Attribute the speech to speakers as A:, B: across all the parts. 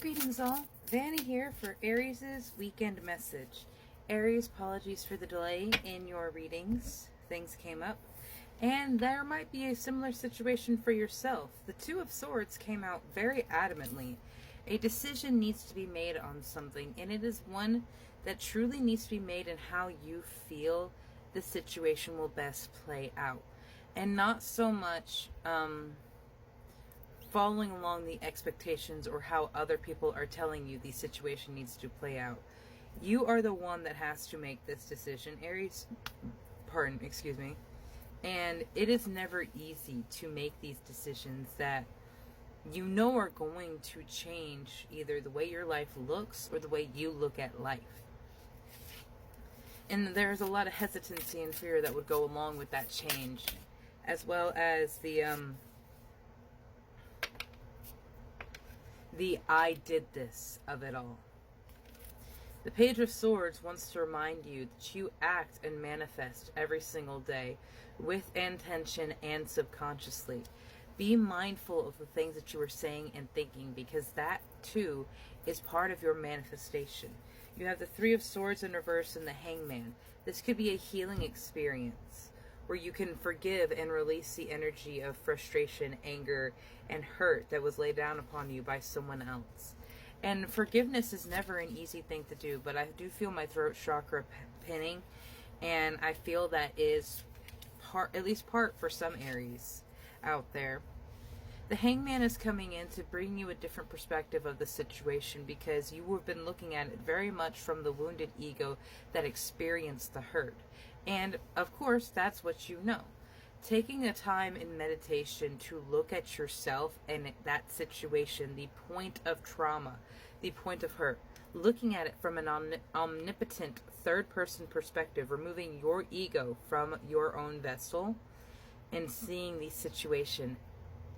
A: Greetings all, Vanny here for Aries' weekend message. Aries, apologies for the delay in your readings. Things came up. And there might be a similar situation for yourself. The Two of Swords came out very adamantly. A decision needs to be made on something, and it is one that truly needs to be made in how you feel the situation will best play out. And not so much following along the expectations or how other people are telling you the situation needs to play out. You are the one that has to make this decision, Aries. Excuse me. And it is never easy to make these decisions that you know are going to change either the way your life looks or the way you look at life. And there's a lot of hesitancy and fear that would go along with that change, as well as the I did this of it all. The Page of Swords wants to remind you that you act and manifest every single day with intention and subconsciously. Be mindful of the things that you are saying and thinking, because that too is part of your manifestation. You have the Three of Swords in reverse and the Hangman. This could be a healing experience where you can forgive and release the energy of frustration, anger, and hurt that was laid down upon you by someone else. And forgiveness is never an easy thing to do, but I do feel my throat chakra pinning, and I feel that is at least part for some Aries out there. The Hangman is coming in to bring you a different perspective of the situation, because you have been looking at it very much from the wounded ego that experienced the hurt. And of course, that's what you know. Taking a time in meditation to look at yourself and that situation, the point of trauma, the point of hurt, looking at it from an omnipotent third-person perspective, removing your ego from your own vessel and seeing the situation,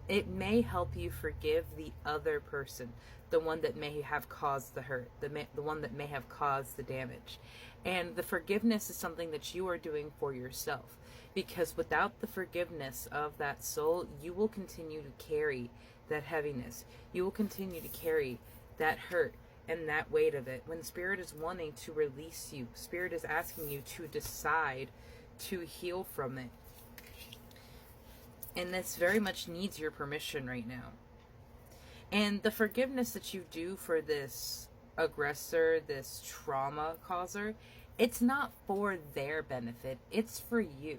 A: it may help you forgive the other person, the one that may have caused the hurt, the one that may have caused the damage. And the forgiveness is something that you are doing for yourself, because without the forgiveness of that soul, you will continue to carry that heaviness. You will continue to carry that hurt and that weight of it. When Spirit is wanting to release you, Spirit is asking you to decide to heal from it. And this very much needs your permission right now. And the forgiveness that you do for this aggressor, this trauma causer, it's not for their benefit, it's for you.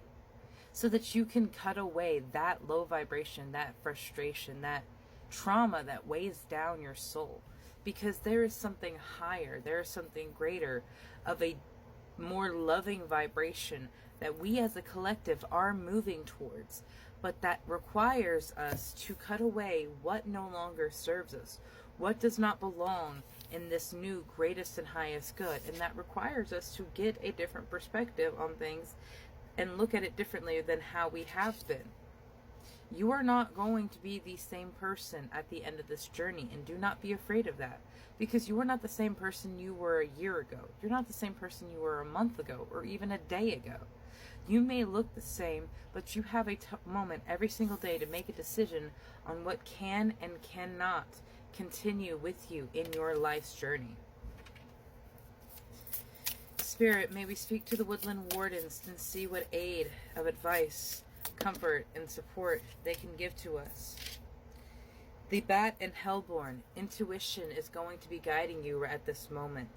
A: So that you can cut away that low vibration, that frustration, that trauma that weighs down your soul. Because there is something higher, there is something greater, of a more loving vibration that we as a collective are moving towards. But that requires us to cut away what no longer serves us, what does not belong in this new greatest and highest good. And that requires us to get a different perspective on things and look at it differently than how we have been. You are not going to be the same person at the end of this journey, and do not be afraid of that, because you are not the same person you were a year ago. You're not the same person you were a month ago, or even a day ago. You may look the same, but you have a moment every single day to make a decision on what can and cannot continue with you in your life's journey. Spirit, may we speak to the woodland wardens and see what aid of advice, comfort, and support they can give to us. The Bat and Hellborn, intuition is going to be guiding you at this moment.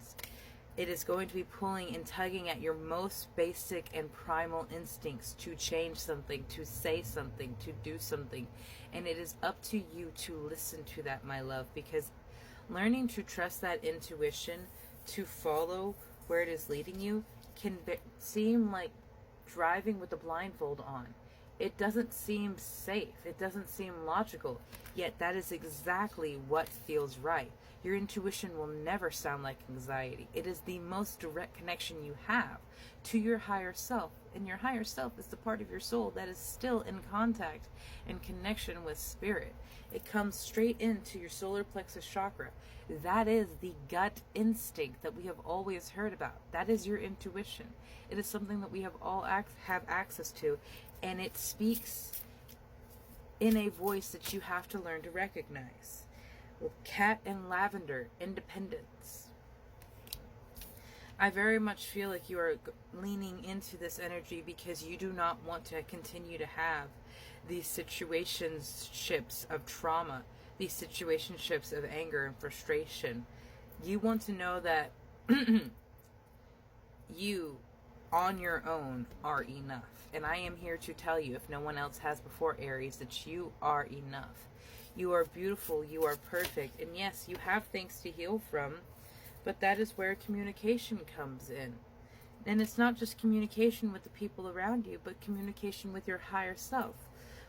A: It is going to be pulling and tugging at your most basic and primal instincts to change something, to say something, to do something. And it is up to you to listen to that, my love, because learning to trust that intuition, to follow where it is leading you, can seem like driving with a blindfold on. It doesn't seem safe. It doesn't seem logical. Yet that is exactly what feels right. Your intuition will never sound like anxiety. It is the most direct connection you have to your higher self. And your higher self is the part of your soul that is still in contact and connection with Spirit. It comes straight into your solar plexus chakra. That is the gut instinct that we have always heard about. That is your intuition. It is something that we have all have access to, and it speaks in a voice that you have to learn to recognize. Cat and lavender, independence. I very much feel like you are leaning into this energy because you do not want to continue to have these situationships of trauma, these situationships of anger and frustration. You want to know that you, on your own, are enough. And I am here to tell you, if no one else has before, Aries, that you are enough. You are beautiful, you are perfect, and yes, you have things to heal from, but that is where communication comes in. And it's not just communication with the people around you, but communication with your higher self,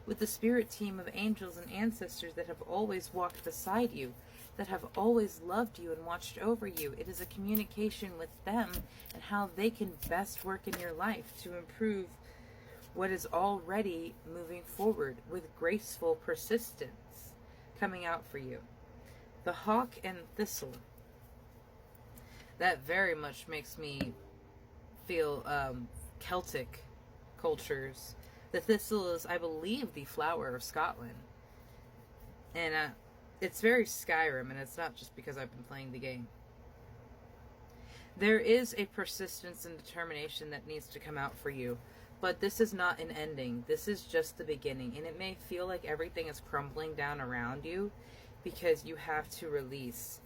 A: with the spirit team of angels and ancestors that have always walked beside you, that have always loved you and watched over you. It is a communication with them and how they can best work in your life to improve what is already moving forward with graceful persistence coming out for you. The hawk and thistle. That very much makes me feel Celtic cultures. The thistle is, I believe, the flower of Scotland. And it's very Skyrim, and it's not just because I've been playing the game. There is a persistence and determination that needs to come out for you. But this is not an ending. This is just the beginning. And it may feel like everything is crumbling down around you because you have to release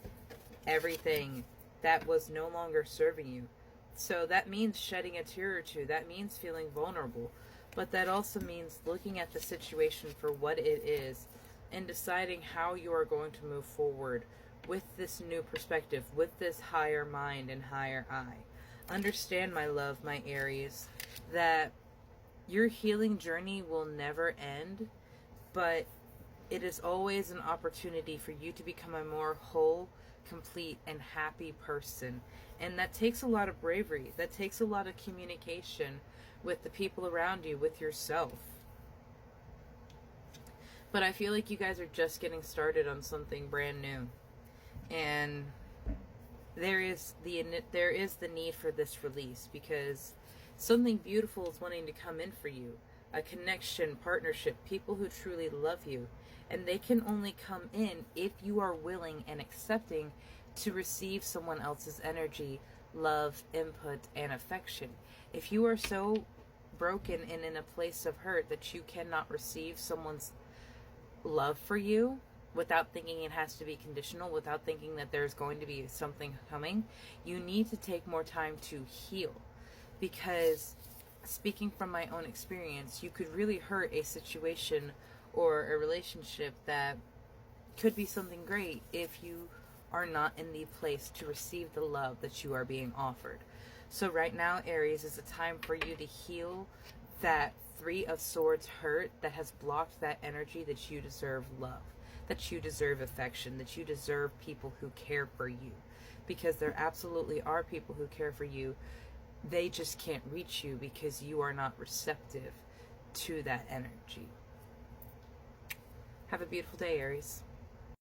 A: everything that was no longer serving you. So that means shedding a tear or two. That means feeling vulnerable. But that also means looking at the situation for what it is and deciding how you are going to move forward with this new perspective, with this higher mind and higher eye. Understand, my love, my Aries, that your healing journey will never end, but it is always an opportunity for you to become a more whole, complete, and happy person. And that takes a lot of bravery. That takes a lot of communication with the people around you, with yourself. But I feel like you guys are just getting started on something brand new. And there is the need for this release, because something beautiful is wanting to come in for you. A connection, partnership, people who truly love you. And they can only come in if you are willing and accepting to receive someone else's energy, love, input, and affection. If you are so broken and in a place of hurt that you cannot receive someone's love for you, without thinking it has to be conditional, without thinking that there's going to be something coming, you need to take more time to heal. Because, speaking from my own experience, you could really hurt a situation or a relationship that could be something great if you are not in the place to receive the love that you are being offered. So right now, Aries, is a time for you to heal that Three of Swords hurt that has blocked that energy that you deserve love, that you deserve affection, that you deserve people who care for you. Because there absolutely are people who care for you. They just can't reach you because you are not receptive to that energy. Have a beautiful day, Aries.